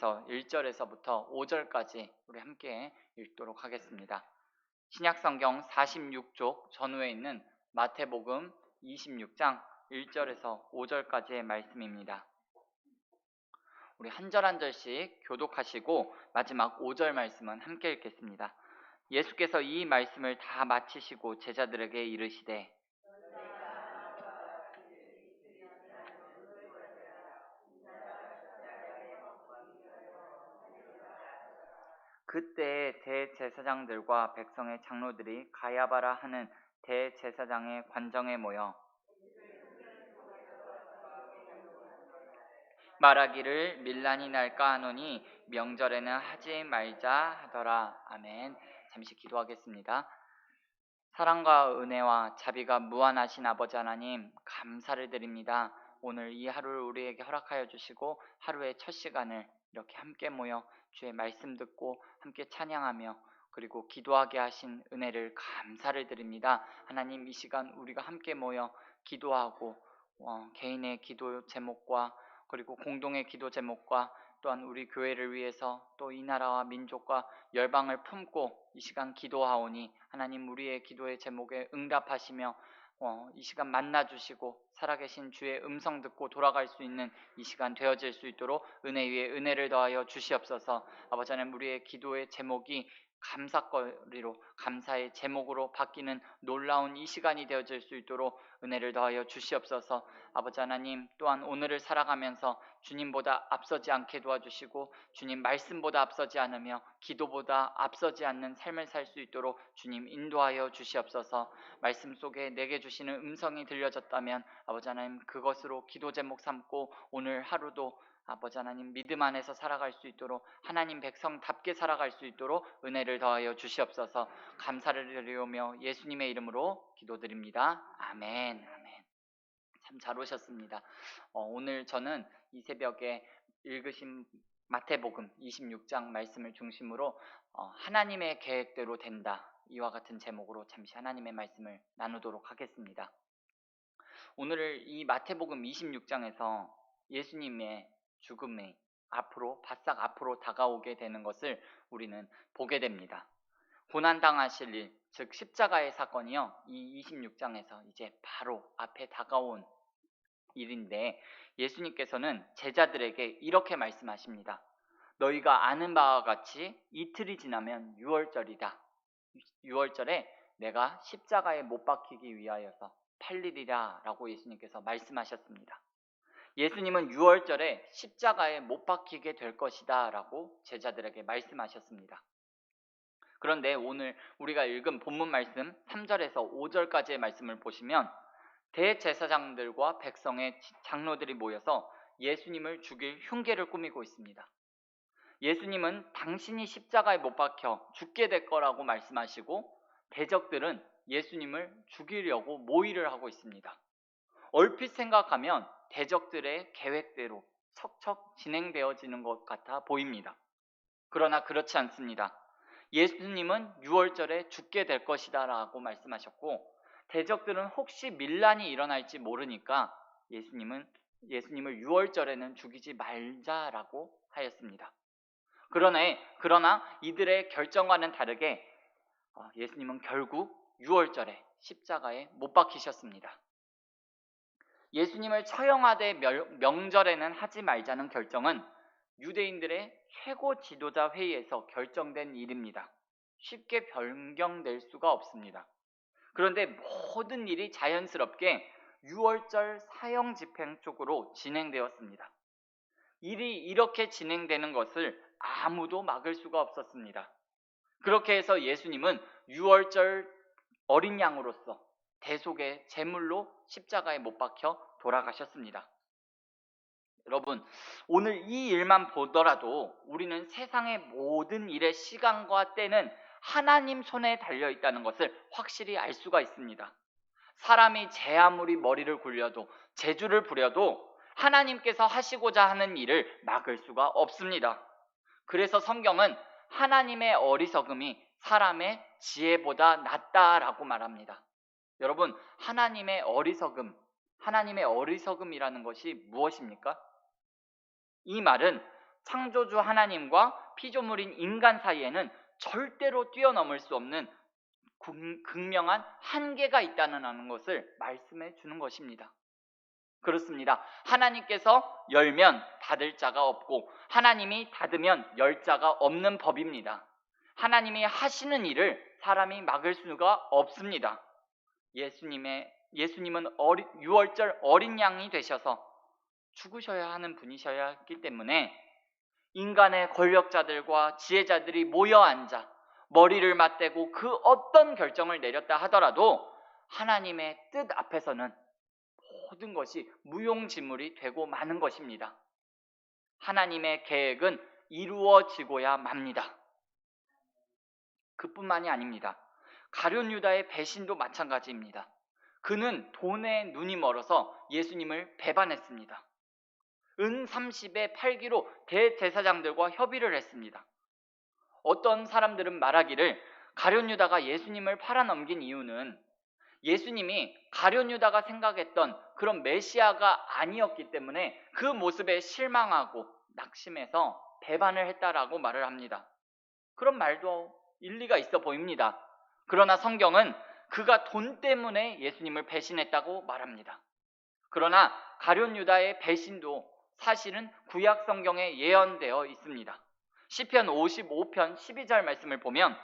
1절에서부터 5절까지 우리 함께 읽도록 하겠습니다. 신약성경 46쪽 전후에 있는 마태복음 26장 1절에서 5절까지의 말씀입니다. 우리 한 절 한 절씩 교독하시고 마지막 5절 말씀은 함께 읽겠습니다. 예수께서 이 말씀을 다 마치시고 제자들에게 이르시되 그때 대제사장들과 백성의 장로들이 가야바라 하는 대제사장의 관정에 모여 말하기를 밀란이 날까 하노니 명절에는 하지 말자 하더라. 아멘. 잠시 기도하겠습니다. 사랑과 은혜와 자비가 무한하신 아버지 하나님, 감사를 드립니다. 오늘 이 하루를 우리에게 허락하여 주시고 하루의 첫 시간을 이렇게 함께 모여 주의 말씀 듣고 함께 찬양하며 그리고 기도하게 하신 은혜를 감사를 드립니다. 하나님, 이 시간 우리가 함께 모여 기도하고 개인의 기도 제목과 그리고 공동의 기도 제목과 또한 우리 교회를 위해서 또 이 나라와 민족과 열방을 품고 이 시간 기도하오니 하나님, 우리의 기도의 제목에 응답하시며 이 시간 만나주시고 살아계신 주의 음성 듣고 돌아갈 수 있는 이 시간 되어질 수 있도록 은혜 위에 은혜를 더하여 주시옵소서. 아버지 하나님, 우리의 기도의 제목이 감사거리로 감사의 제목으로 바뀌는 놀라운 이 시간이 되어질 수 있도록 은혜를 더하여 주시옵소서. 아버지 하나님, 또한 오늘을 살아가면서 주님보다 앞서지 않게 도와주시고 주님 말씀보다 앞서지 않으며 기도보다 앞서지 않는 삶을 살 수 있도록 주님 인도하여 주시옵소서. 말씀 속에 내게 주시는 음성이 들려졌다면 아버지 하나님, 그것으로 기도 제목 삼고 오늘 하루도 아버지 하나님 믿음 안에서 살아갈 수 있도록 하나님 백성답게 살아갈 수 있도록 은혜를 더하여 주시옵소서. 감사를 드리오며 예수님의 이름으로 기도드립니다. 아멘. 아멘. 참 잘 오셨습니다. 오늘 저는 이 새벽에 읽으신 마태복음 26장 말씀을 중심으로 하나님의 계획대로 된다, 이와 같은 제목으로 잠시 하나님의 말씀을 나누도록 하겠습니다. 오늘 이 마태복음 26장에서 예수님의 죽음이 바싹 앞으로 다가오게 되는 것을 우리는 보게 됩니다. 고난당하실 일, 즉 십자가의 사건이요, 이 26장에서 이제 바로 앞에 다가온 일인데 예수님께서는 제자들에게 이렇게 말씀하십니다. 너희가 아는 바와 같이 이틀이 지나면 유월절이다. 유월절에 내가 십자가에 못 박히기 위하여서 팔리리라 라고 예수님께서 말씀하셨습니다. 예수님은 유월절에 십자가에 못 박히게 될 것이다 라고 제자들에게 말씀하셨습니다. 그런데 오늘 우리가 읽은 본문 말씀 3절에서 5절까지의 말씀을 보시면 대제사장들과 백성의 장로들이 모여서 예수님을 죽일 흉계를 꾸미고 있습니다. 예수님은 당신이 십자가에 못 박혀 죽게 될 거라고 말씀하시고 대적들은 예수님을 죽이려고 모의를 하고 있습니다. 얼핏 생각하면 대적들의 계획대로 척척 진행되어지는 것 같아 보입니다. 그러나 그렇지 않습니다. 예수님은 유월절에 죽게 될 것이다 라고 말씀하셨고 대적들은 혹시 밀란이 일어날지 모르니까 예수님을 유월절에는 죽이지 말자라고 하였습니다. 그러나 이들의 결정과는 다르게 예수님은 결국 유월절에 십자가에 못 박히셨습니다. 예수님을 처형하되 명절에는 하지 말자는 결정은 유대인들의 최고 지도자 회의에서 결정된 일입니다. 쉽게 변경될 수가 없습니다. 그런데 모든 일이 자연스럽게 유월절 사형 집행 쪽으로 진행되었습니다. 일이 이렇게 진행되는 것을 아무도 막을 수가 없었습니다. 그렇게 해서 예수님은 유월절 어린 양으로서 대속의 제물로 십자가에 못 박혀 돌아가셨습니다. 여러분, 오늘 이 일만 보더라도 우리는 세상의 모든 일의 시간과 때는 하나님 손에 달려 있다는 것을 확실히 알 수가 있습니다. 사람이 제 아무리 머리를 굴려도 재주를 부려도 하나님께서 하시고자 하는 일을 막을 수가 없습니다. 그래서 성경은 하나님의 어리석음이 사람의 지혜보다 낫다라고 말합니다. 여러분, 하나님의 어리석음이라는 것이 무엇입니까? 이 말은 창조주 하나님과 피조물인 인간 사이에는 절대로 뛰어넘을 수 없는 극명한 한계가 있다는 것을 말씀해 주는 것입니다. 그렇습니다. 하나님께서 열면 닫을 자가 없고 하나님이 닫으면 열 자가 없는 법입니다. 하나님이 하시는 일을 사람이 막을 수가 없습니다. 예수님은 유월절 어린 양이 되셔서 죽으셔야 하는 분이셨기 때문에 인간의 권력자들과 지혜자들이 모여 앉아 머리를 맞대고 그 어떤 결정을 내렸다 하더라도 하나님의 뜻 앞에서는 모든 것이 무용지물이 되고 마는 것입니다. 하나님의 계획은 이루어지고야 맙니다. 그뿐만이 아닙니다. 가룟 유다의 배신도 마찬가지입니다. 그는 돈에 눈이 멀어서 예수님을 배반했습니다. 은 30에 팔기로 대제사장들과 협의를 했습니다. 어떤 사람들은 말하기를 가룟 유다가 예수님을 팔아넘긴 이유는 예수님이 가룟 유다가 생각했던 그런 메시아가 아니었기 때문에 그 모습에 실망하고 낙심해서 배반을 했다라고 말을 합니다. 그런 말도 일리가 있어 보입니다. 그러나 성경은 그가 돈 때문에 예수님을 배신했다고 말합니다. 그러나 가룟 유다의 배신도 사실은 구약 성경에 예언되어 있습니다. 시편 55편 12절 말씀을 보면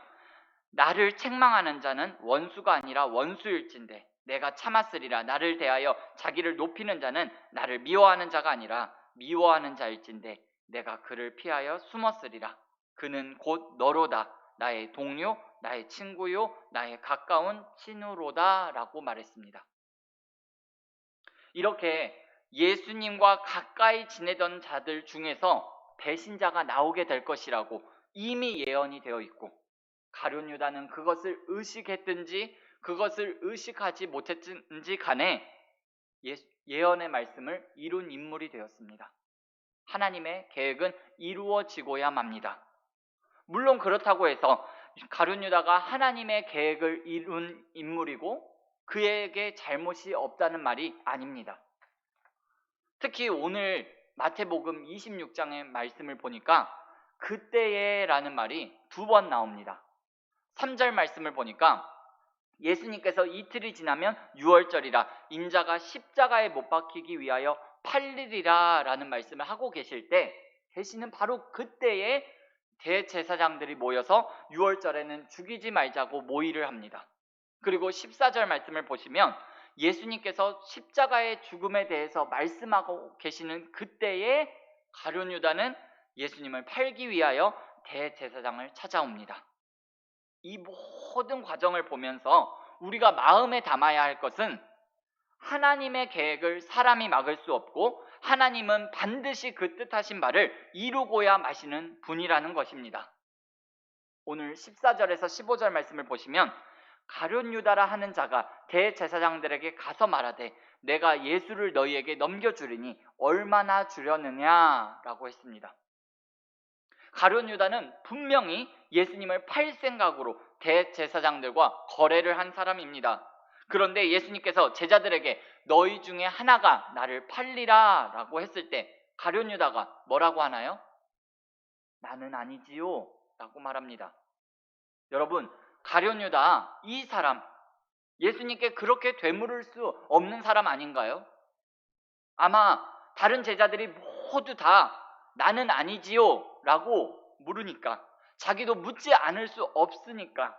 나를 책망하는 자는 원수가 아니라 원수일진데 내가 참았으리라. 나를 대하여 자기를 높이는 자는 나를 미워하는 자가 아니라 미워하는 자일진데 내가 그를 피하여 숨었으리라. 그는 곧 너로다. 나의 동료, 나의 친구요, 나의 가까운 친구로다 라고 말했습니다. 이렇게 예수님과 가까이 지내던 자들 중에서 배신자가 나오게 될 것이라고 이미 예언이 되어 있고 가룟 유다는 그것을 의식했든지 그것을 의식하지 못했든지 간에 예언의 말씀을 이룬 인물이 되었습니다. 하나님의 계획은 이루어지고야 맙니다. 물론 그렇다고 해서 가룟 유다가 하나님의 계획을 이룬 인물이고 그에게 잘못이 없다는 말이 아닙니다. 특히 오늘 마태복음 26장의 말씀을 보니까 그때에라는 말이 2번 나옵니다. 3절 말씀을 보니까 예수님께서 이틀이 지나면 유월절이라 인자가 십자가에 못 박히기 위하여 팔리리라 라는 말씀을 하고 계실 때 계시는 바로 그때에 대제사장들이 모여서 유월절에는 죽이지 말자고 모의를 합니다. 그리고 14절 말씀을 보시면 예수님께서 십자가의 죽음에 대해서 말씀하고 계시는 그때에 가룟 유다는 예수님을 팔기 위하여 대제사장을 찾아옵니다. 이 모든 과정을 보면서 우리가 마음에 담아야 할 것은 하나님의 계획을 사람이 막을 수 없고 하나님은 반드시 그 뜻하신 바를 이루고야 마시는 분이라는 것입니다. 오늘 14절에서 15절 말씀을 보시면 가룟 유다라 하는 자가 대제사장들에게 가서 말하되 내가 예수를 너희에게 넘겨주리니 얼마나 주려느냐라고 했습니다. 가룟 유다는 분명히 예수님을 팔 생각으로 대제사장들과 거래를 한 사람입니다. 그런데 예수님께서 제자들에게 너희 중에 하나가 나를 팔리라 라고 했을 때 가룟 유다가 뭐라고 하나요? 나는 아니지요 라고 말합니다. 여러분, 가룟 유다 이 사람 예수님께 그렇게 되물을 수 없는 사람 아닌가요? 아마 다른 제자들이 모두 다 나는 아니지요 라고 물으니까 자기도 묻지 않을 수 없으니까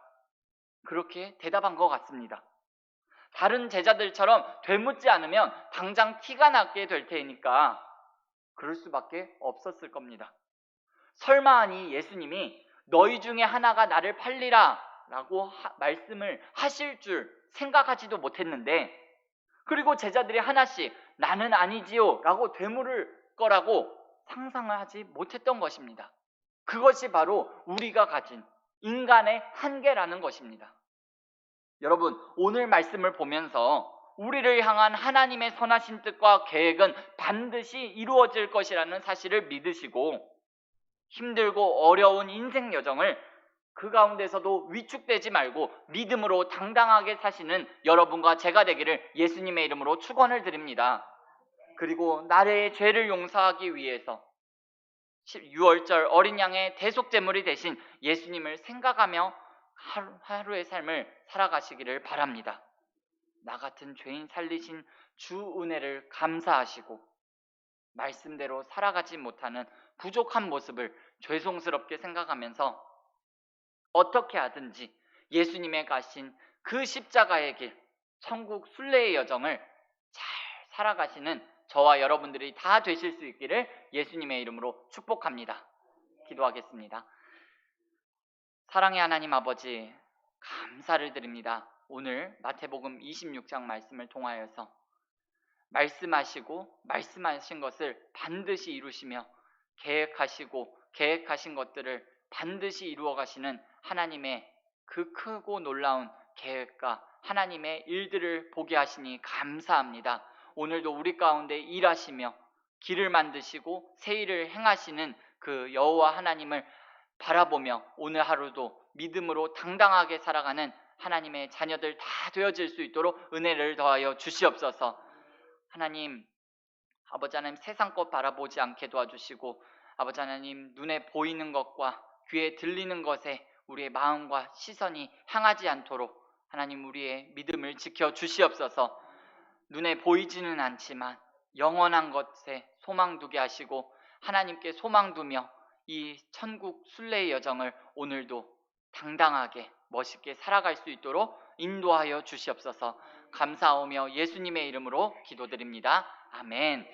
그렇게 대답한 것 같습니다. 다른 제자들처럼 되묻지 않으면 당장 티가 나게 될 테니까 그럴 수밖에 없었을 겁니다. 설마 아니 예수님이 너희 중에 하나가 나를 팔리라 라고 말씀을 하실 줄 생각하지도 못했는데 그리고 제자들이 하나씩 나는 아니지요 라고 되물을 거라고 상상을 하지 못했던 것입니다. 그것이 바로 우리가 가진 인간의 한계라는 것입니다. 여러분, 오늘 말씀을 보면서 우리를 향한 하나님의 선하신 뜻과 계획은 반드시 이루어질 것이라는 사실을 믿으시고 힘들고 어려운 인생 여정을 그 가운데서도 위축되지 말고 믿음으로 당당하게 사시는 여러분과 제가 되기를 예수님의 이름으로 축원을 드립니다. 그리고 나의 죄를 용서하기 위해서 유월절 어린 양의 대속제물이 되신 예수님을 생각하며 하루의 삶을 살아가시기를 바랍니다. 나 같은 죄인 살리신 주 은혜를 감사하시고 말씀대로 살아가지 못하는 부족한 모습을 죄송스럽게 생각하면서 어떻게 하든지 예수님의 가신 그 십자가의 길, 천국 순례의 여정을 잘 살아가시는 저와 여러분들이 다 되실 수 있기를 예수님의 이름으로 축복합니다. 기도하겠습니다. 사랑의 하나님 아버지, 감사를 드립니다. 오늘 마태복음 26장 말씀을 통하여서 말씀하시고 말씀하신 것을 반드시 이루시며 계획하신 것들을 반드시 이루어 가시는 하나님의 그 크고 놀라운 계획과 하나님의 일들을 보게 하시니 감사합니다. 오늘도 우리 가운데 일하시며 길을 만드시고 새 일을 행하시는 그 여호와 하나님을 바라보며 오늘 하루도 믿음으로 당당하게 살아가는 하나님의 자녀들 다 되어질 수 있도록 은혜를 더하여 주시옵소서. 하나님, 아버지 하나님 세상 것 바라보지 않게 도와주시고 아버지 하나님 눈에 보이는 것과 귀에 들리는 것에 우리의 마음과 시선이 향하지 않도록 하나님 우리의 믿음을 지켜 주시옵소서. 눈에 보이지는 않지만 영원한 것에 소망 두게 하시고 하나님께 소망 두며 이 천국 순례의 여정을 오늘도 당당하게 멋있게 살아갈 수 있도록 인도하여 주시옵소서. 감사하며 예수님의 이름으로 기도드립니다. 아멘.